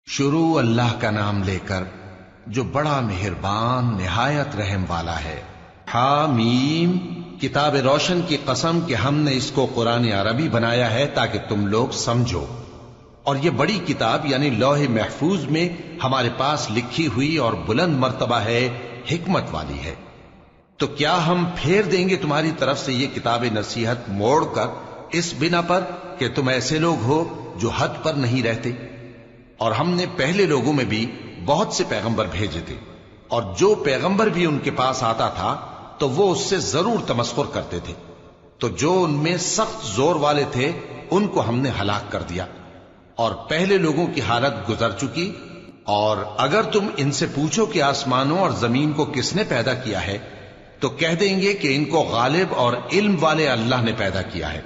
شروع اللہ کا نام لے کر جو بڑا مہربان نہایت رحم والا ہے۔ حامیم، کتاب روشن کی قسم کہ ہم نے اس کو قرآن عربی بنایا ہے تاکہ تم لوگ سمجھو، اور یہ بڑی کتاب یعنی لوح محفوظ میں ہمارے پاس لکھی ہوئی اور بلند مرتبہ ہے، حکمت والی ہے۔ تو کیا ہم پھیر دیں گے تمہاری طرف سے یہ کتاب نصیحت موڑ کر اس بنا پر کہ تم ایسے لوگ ہو جو حد پر نہیں رہتے؟ اور ہم نے پہلے لوگوں میں بھی بہت سے پیغمبر بھیجے تھے، اور جو پیغمبر بھی ان کے پاس آتا تھا تو وہ اس سے ضرور تمسخر کرتے تھے، تو جو ان میں سخت زور والے تھے ان کو ہم نے ہلاک کر دیا، اور پہلے لوگوں کی حالت گزر چکی۔ اور اگر تم ان سے پوچھو کہ آسمانوں اور زمین کو کس نے پیدا کیا ہے تو کہہ دیں گے کہ ان کو غالب اور علم والے اللہ نے پیدا کیا ہے،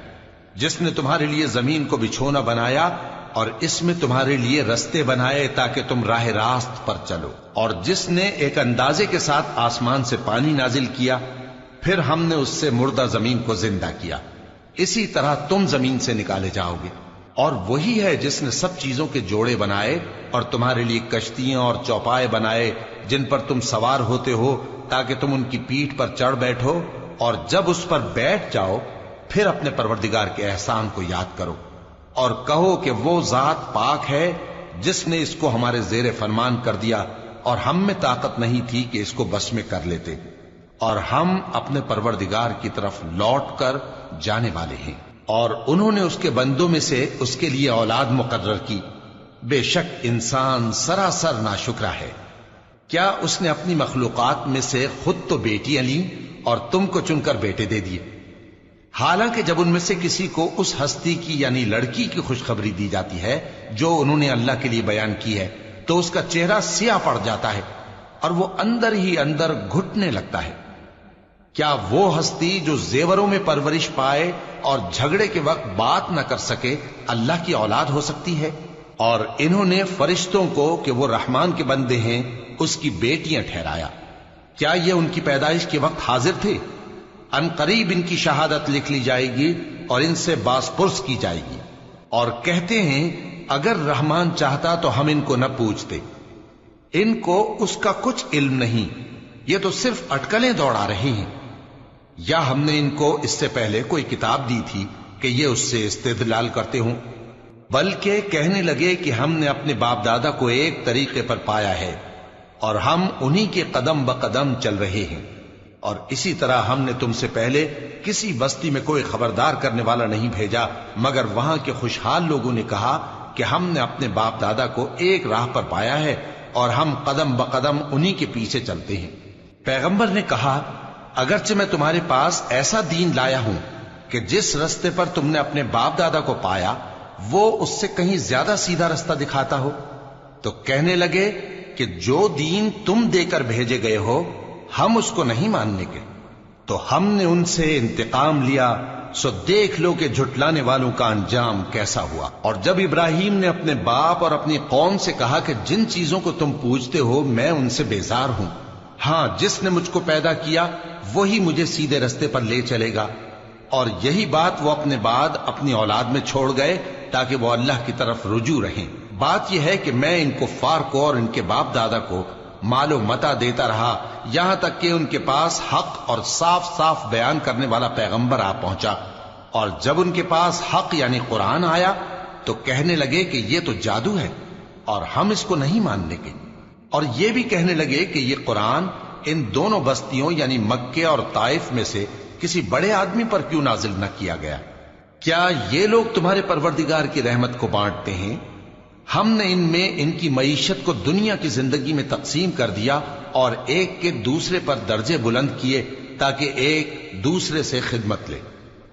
جس نے تمہارے لیے زمین کو بچھونا بنایا اور اس میں تمہارے لیے رستے بنائے تاکہ تم راہ راست پر چلو، اور جس نے ایک اندازے کے ساتھ آسمان سے پانی نازل کیا، پھر ہم نے اس سے مردہ زمین کو زندہ کیا، اسی طرح تم زمین سے نکالے جاؤ گے۔ اور وہی ہے جس نے سب چیزوں کے جوڑے بنائے اور تمہارے لیے کشتیاں اور چوپائے بنائے جن پر تم سوار ہوتے ہو تاکہ تم ان کی پیٹھ پر چڑھ بیٹھو، اور جب اس پر بیٹھ جاؤ پھر اپنے پروردگار کے احسان کو یاد کرو اور کہو کہ وہ ذات پاک ہے جس نے اس کو ہمارے زیر فرمان کر دیا اور ہم میں طاقت نہیں تھی کہ اس کو بس میں کر لیتے، اور ہم اپنے پروردگار کی طرف لوٹ کر جانے والے ہیں۔ اور انہوں نے اس کے بندوں میں سے اس کے لیے اولاد مقرر کی، بے شک انسان سراسر ناشکرا ہے۔ کیا اس نے اپنی مخلوقات میں سے خود تو بیٹیاں لیں اور تم کو چن کر بیٹے دے دیے؟ حالانکہ جب ان میں سے کسی کو اس ہستی کی یعنی لڑکی کی خوشخبری دی جاتی ہے جو انہوں نے اللہ کے لیے بیان کی ہے تو اس کا چہرہ سیاہ پڑ جاتا ہے اور وہ اندر ہی اندر گھٹنے لگتا ہے۔ کیا وہ ہستی جو زیوروں میں پرورش پائے اور جھگڑے کے وقت بات نہ کر سکے اللہ کی اولاد ہو سکتی ہے؟ اور انہوں نے فرشتوں کو کہ وہ رحمان کے بندے ہیں اس کی بیٹیاں ٹھہرایا۔ کیا یہ ان کی پیدائش کے وقت حاضر تھے؟ ان قریب ان کی شہادت لکھ لی جائے گی اور ان سے باز پرس کی جائے گی، اور کہتے ہیں اگر رحمان چاہتا تو ہم ان کو نہ پوچھتے، ان کو اس کا کچھ علم نہیں، یہ تو صرف اٹکلیں دوڑا رہے ہیں۔ یا ہم نے ان کو اس سے پہلے کوئی کتاب دی تھی کہ یہ اس سے استدلال کرتے ہوں؟ بلکہ کہنے لگے کہ ہم نے اپنے باپ دادا کو ایک طریقے پر پایا ہے اور ہم انہی کے قدم بقدم چل رہے ہیں، اور اسی طرح ہم نے تم سے پہلے کسی بستی میں کوئی خبردار کرنے والا نہیں بھیجا مگر وہاں کے خوشحال لوگوں نے کہا کہ ہم نے اپنے باپ دادا کو ایک راہ پر پایا ہے اور ہم قدم بقدم انہی کے پیچھے چلتے ہیں۔ پیغمبر نے کہا اگرچہ میں تمہارے پاس ایسا دین لایا ہوں کہ جس رستے پر تم نے اپنے باپ دادا کو پایا وہ اس سے کہیں زیادہ سیدھا رستہ دکھاتا ہو، تو کہنے لگے کہ جو دین تم دے کر بھیجے گئے ہو ہم اس کو نہیں ماننے کے، تو ہم نے ان سے انتقام لیا، سو دیکھ لو کہ جھٹلانے والوں کا انجام کیسا ہوا۔ اور جب ابراہیم نے اپنے باپ اور اپنی قوم سے کہا کہ جن چیزوں کو تم پوجتے ہو میں ان سے بیزار ہوں، ہاں جس نے مجھ کو پیدا کیا وہی مجھے سیدھے رستے پر لے چلے گا، اور یہی بات وہ اپنے بعد اپنی اولاد میں چھوڑ گئے تاکہ وہ اللہ کی طرف رجوع رہیں۔ بات یہ ہے کہ میں ان کفار کو اور ان کے باپ دادا کو مال و متاع دیتا رہا یہاں تک کہ ان کے پاس حق اور صاف صاف بیان کرنے والا پیغمبر آ پہنچا، اور جب ان کے پاس حق یعنی قرآن آیا تو کہنے لگے کہ یہ تو جادو ہے اور ہم اس کو نہیں ماننے کے، اور یہ بھی کہنے لگے کہ یہ قرآن ان دونوں بستیوں یعنی مکے اور طائف میں سے کسی بڑے آدمی پر کیوں نازل نہ کیا گیا؟ کیا یہ لوگ تمہارے پروردگار کی رحمت کو بانٹتے ہیں؟ ہم نے ان میں ان کی معیشت کو دنیا کی زندگی میں تقسیم کر دیا اور ایک کے دوسرے پر درجے بلند کیے تاکہ ایک دوسرے سے خدمت لے،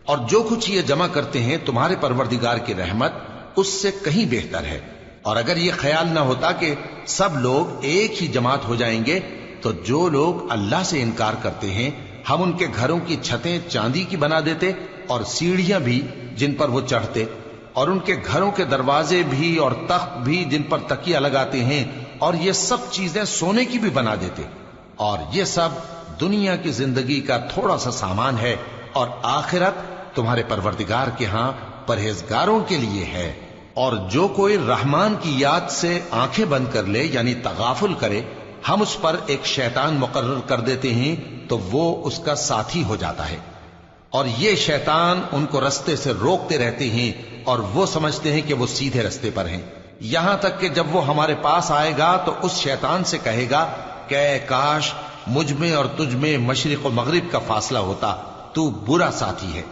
اور جو کچھ یہ جمع کرتے ہیں تمہارے پروردگار کی رحمت اس سے کہیں بہتر ہے۔ اور اگر یہ خیال نہ ہوتا کہ سب لوگ ایک ہی جماعت ہو جائیں گے تو جو لوگ اللہ سے انکار کرتے ہیں ہم ان کے گھروں کی چھتیں چاندی کی بنا دیتے اور سیڑھیاں بھی جن پر وہ چڑھتے، اور ان کے گھروں کے دروازے بھی اور تخت بھی جن پر تکیہ لگاتے ہیں، اور یہ سب چیزیں سونے کی بھی بنا دیتے، اور یہ سب دنیا کی زندگی کا تھوڑا سا سامان ہے، اور آخرت تمہارے پروردگار کے ہاں پرہیزگاروں کے لیے ہے۔ اور جو کوئی رحمان کی یاد سے آنکھیں بند کر لے یعنی تغافل کرے، ہم اس پر ایک شیطان مقرر کر دیتے ہیں تو وہ اس کا ساتھی ہو جاتا ہے، اور یہ شیطان ان کو رستے سے روکتے رہتے ہیں اور وہ سمجھتے ہیں کہ وہ سیدھے رستے پر ہیں، یہاں تک کہ جب وہ ہمارے پاس آئے گا تو اس شیطان سے کہے گا کہ اے کاش مجھ میں اور تجھ میں مشرق و مغرب کا فاصلہ ہوتا، تو برا ساتھی ہے۔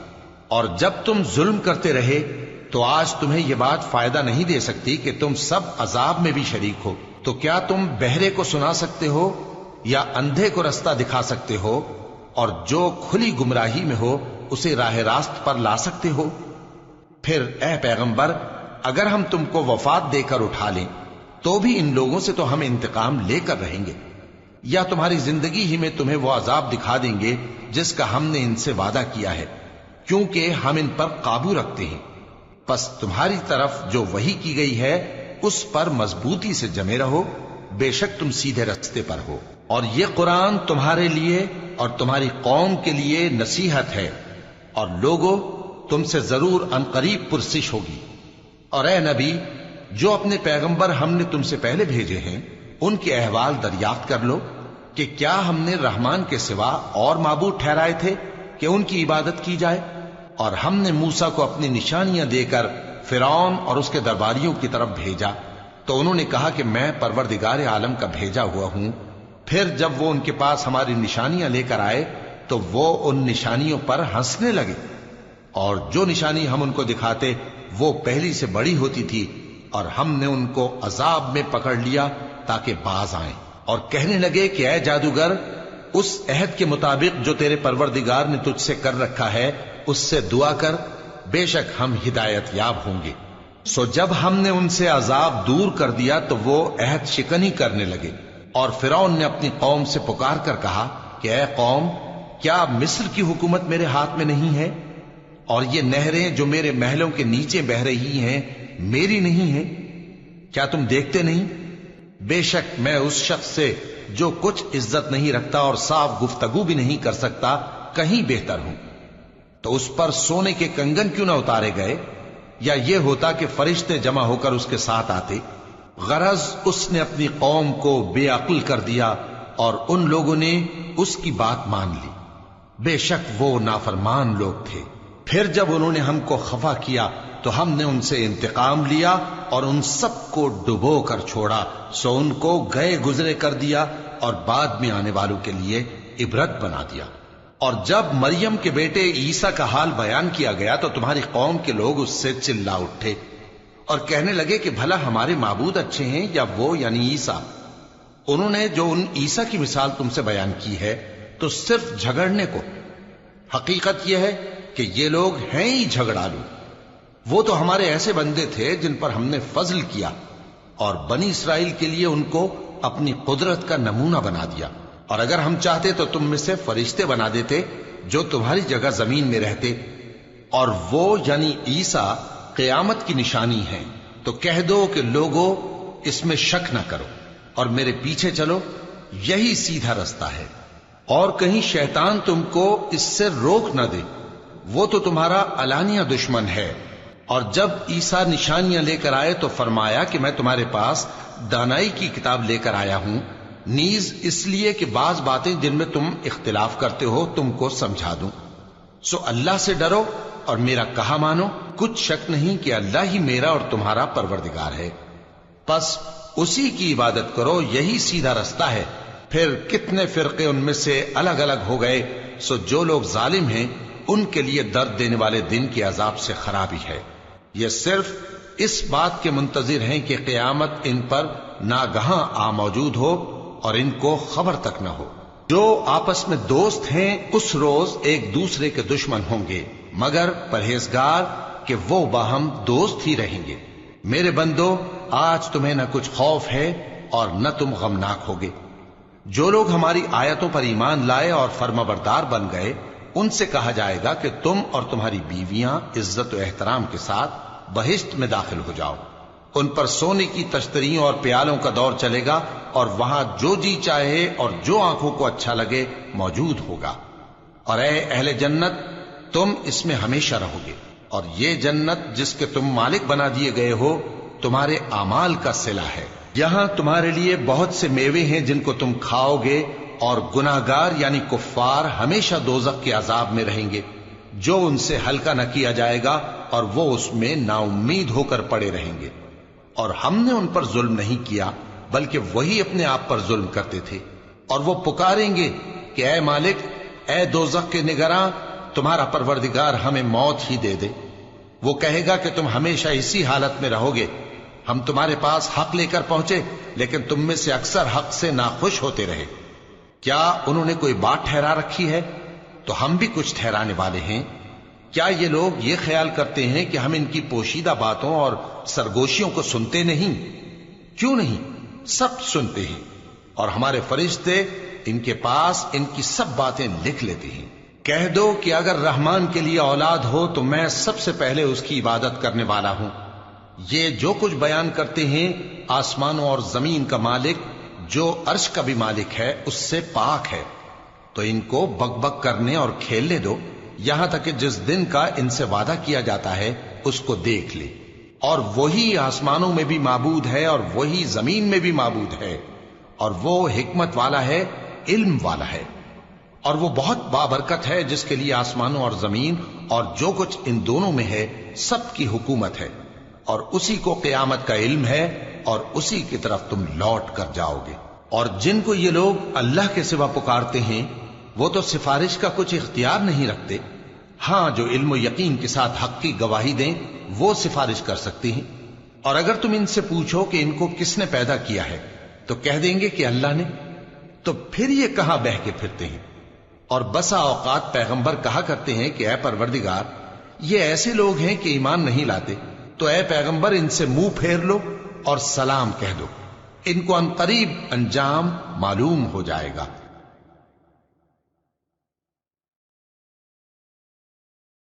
اور جب تم ظلم کرتے رہے تو آج تمہیں یہ بات فائدہ نہیں دے سکتی کہ تم سب عذاب میں بھی شریک ہو، تو کیا تم بہرے کو سنا سکتے ہو یا اندھے کو رستہ دکھا سکتے ہو، اور جو کھلی گمراہی میں ہو اسے راہ راست پر لا سکتے ہو؟ پھر اے پیغمبر، اگر ہم تم کو وفات دے کر اٹھا لیں تو بھی ان لوگوں سے تو ہم انتقام لے کر رہیں گے، یا تمہاری زندگی ہی میں تمہیں وہ عذاب دکھا دیں گے جس کا ہم نے ان سے وعدہ کیا ہے، کیونکہ ہم ان پر قابو رکھتے ہیں۔ پس تمہاری طرف جو وحی کی گئی ہے اس پر مضبوطی سے جمے رہو، بے شک تم سیدھے رستے پر ہو، اور یہ قرآن تمہارے لیے اور تمہاری قوم کے لیے نصیحت ہے، اور لوگوں تم سے ضرور عنقریب پرسش ہوگی۔ اور اے نبی، جو اپنے پیغمبر ہم نے تم سے پہلے بھیجے ہیں ان کے احوال دریافت کر لو کہ کیا ہم نے رحمان کے سوا اور معبود ٹھہرائے تھے کہ ان کی عبادت کی جائے؟ اور ہم نے موسیٰ کو اپنی نشانیاں دے کر فرعون اور اس کے درباریوں کی طرف بھیجا تو انہوں نے کہا کہ میں پروردگار عالم کا بھیجا ہوا ہوں۔ پھر جب وہ ان کے پاس ہماری نشانیاں لے کر آئے تو وہ ان نشانیوں پر ہنسنے لگے، اور جو نشانی ہم ان کو دکھاتے وہ پہلی سے بڑی ہوتی تھی، اور ہم نے ان کو عذاب میں پکڑ لیا تاکہ باز آئیں، اور کہنے لگے کہ اے جادوگر، اس عہد کے مطابق جو تیرے پروردگار نے تجھ سے کر رکھا ہے اس سے دعا کر، بے شک ہم ہدایت یاب ہوں گے۔ سو جب ہم نے ان سے عذاب دور کر دیا تو وہ عہد شکنی کرنے لگے، اور فرعون نے اپنی قوم سے پکار کر کہا کہ اے قوم، کیا مصر کی حکومت میرے ہاتھ میں نہیں ہے، اور یہ نہریں جو میرے محلوں کے نیچے بہ رہی ہیں میری نہیں ہیں؟ کیا تم دیکھتے نہیں؟ بے شک میں اس شخص سے جو کچھ عزت نہیں رکھتا اور صاف گفتگو بھی نہیں کر سکتا کہیں بہتر ہوں۔ تو اس پر سونے کے کنگن کیوں نہ اتارے گئے، یا یہ ہوتا کہ فرشتے جمع ہو کر اس کے ساتھ آتے؟ غرض اس نے اپنی قوم کو بے عقل کر دیا اور ان لوگوں نے اس کی بات مان لی، بے شک وہ نافرمان لوگ تھے۔ پھر جب انہوں نے ہم کو خفا کیا تو ہم نے ان سے انتقام لیا اور ان سب کو ڈبو کر چھوڑا، سو ان کو گئے گزرے کر دیا اور بعد میں آنے والوں کے لیے عبرت بنا دیا۔ اور جب مریم کے بیٹے عیسیٰ کا حال بیان کیا گیا تو تمہاری قوم کے لوگ اس سے چلا اٹھے اور کہنے لگے کہ بھلا ہمارے معبود اچھے ہیں یا وہ یعنی عیسیٰ؟ انہوں نے جو ان عیسیٰ کی مثال تم سے بیان کی ہے تو صرف جھگڑنے کو، حقیقت یہ ہے کہ یہ لوگ ہیں ہی جھگڑالو۔ وہ تو ہمارے ایسے بندے تھے جن پر ہم نے فضل کیا، اور بنی اسرائیل کے لیے ان کو اپنی قدرت کا نمونہ بنا دیا، اور اگر ہم چاہتے تو تم میں سے فرشتے بنا دیتے جو تمہاری جگہ زمین میں رہتے، اور وہ یعنی عیسیٰ قیامت کی نشانی ہے۔ تو کہہ دو کہ لوگوں اس میں شک نہ کرو اور میرے پیچھے چلو، یہی سیدھا رستہ ہے، اور کہیں شیطان تم کو اس سے روک نہ دے، وہ تو تمہارا علانیہ دشمن ہے۔ اور جب عیسیٰ نشانیاں لے کر آئے تو فرمایا کہ میں تمہارے پاس دانائی کی کتاب لے کر آیا ہوں، نیز اس لیے کہ بعض باتیں جن میں تم اختلاف کرتے ہو تم کو سمجھا دوں۔ سو اللہ سے ڈرو اور میرا کہا مانو، کچھ شک نہیں کہ اللہ ہی میرا اور تمہارا پروردگار ہے، پس اسی کی عبادت کرو، یہی سیدھا رستہ ہے۔ پھر کتنے فرقے ان میں سے الگ الگ ہو گئے، سو جو لوگ ظالم ہیں ان کے لیے درد دینے والے دن کے عذاب سے خرابی ہے۔ یہ صرف اس بات کے منتظر ہیں کہ قیامت ان پر ناگہاں آ موجود ہو اور ان کو خبر تک نہ ہو۔ جو آپس میں دوست ہیں اس روز ایک دوسرے کے دشمن ہوں گے، مگر پرہیزگار کہ وہ باہم دوست ہی رہیں گے۔ میرے بندو، آج تمہیں نہ کچھ خوف ہے اور نہ تم غمناک ہوگے۔ جو لوگ ہماری آیتوں پر ایمان لائے اور فرمانبردار بن گئے ان سے کہا جائے گا کہ تم اور تمہاری بیویاں عزت و احترام کے ساتھ بہشت میں داخل ہو جاؤ۔ ان پر سونے کی تشتریوں اور پیالوں کا دور چلے گا، اور وہاں جو جی چاہے اور جو آنکھوں کو اچھا لگے موجود ہوگا۔ اور اے اہل جنت، تم اس میں ہمیشہ رہو گے۔ اور یہ جنت جس کے تم مالک بنا دیے گئے ہو تمہارے اعمال کا صلہ ہے. یہاں تمہارے لیے بہت سے میوے ہیں جن کو تم کھاؤ گے، اور گناہگار یعنی کفار ہمیشہ دوزخ کے عذاب میں رہیں گے جو ان سے ہلکا نہ کیا جائے گا، اور وہ اس میں نا امید ہو کر پڑے رہیں گے. اور ہم نے ان پر ظلم نہیں کیا بلکہ وہی اپنے آپ پر ظلم کرتے تھے. اور وہ پکاریں گے کہ اے مالک، اے دوزخ کے نگراں، تمہارا پروردگار ہمیں موت ہی دے دے. وہ کہے گا کہ تم ہمیشہ اسی حالت میں رہو گے. ہم تمہارے پاس حق لے کر پہنچے لیکن تم میں سے اکثر حق سے ناخوش ہوتے رہے. کیا انہوں نے کوئی بات ٹھہرا رکھی ہے؟ تو ہم بھی کچھ ٹھہرانے والے ہیں. کیا یہ لوگ یہ خیال کرتے ہیں کہ ہم ان کی پوشیدہ باتوں اور سرگوشیوں کو سنتے نہیں؟ کیوں نہیں، سب سنتے ہیں، اور ہمارے فرشتے ان کے پاس ان کی سب باتیں لکھ لیتے ہیں. کہہ دو کہ اگر رحمان کے لیے اولاد ہو تو میں سب سے پہلے اس کی عبادت کرنے والا ہوں. یہ جو کچھ بیان کرتے ہیں آسمانوں اور زمین کا مالک جو عرش کا بھی مالک ہے اس سے پاک ہے. تو ان کو بک بک کرنے اور کھیلنے دو یہاں تک کہ جس دن کا ان سے وعدہ کیا جاتا ہے اس کو دیکھ لے. اور وہی آسمانوں میں بھی معبود ہے اور وہی زمین میں بھی معبود ہے، اور وہ حکمت والا ہے، علم والا ہے. اور وہ بہت بابرکت ہے جس کے لیے آسمانوں اور زمین اور جو کچھ ان دونوں میں ہے سب کی حکومت ہے. اور اسی کو قیامت کا علم ہے اور اسی کی طرف تم لوٹ کر جاؤ گے. اور جن کو یہ لوگ اللہ کے سوا پکارتے ہیں وہ تو سفارش کا کچھ اختیار نہیں رکھتے. ہاں، جو علم و یقین کے ساتھ حق کی گواہی دیں وہ سفارش کر سکتی ہیں. اور اگر تم ان سے پوچھو کہ ان کو کس نے پیدا کیا ہے تو کہہ دیں گے کہ اللہ نے. تو پھر یہ کہاں بہہ کے پھرتے ہیں؟ اور بسا اوقات پیغمبر کہا کرتے ہیں کہ اے پروردگار، یہ ایسے لوگ ہیں کہ ایمان نہیں لاتے، تو اے پیغمبر ان سے منہ پھیر لو اور سلام کہہ دو، ان کو عنقریب انجام معلوم ہو جائے گا.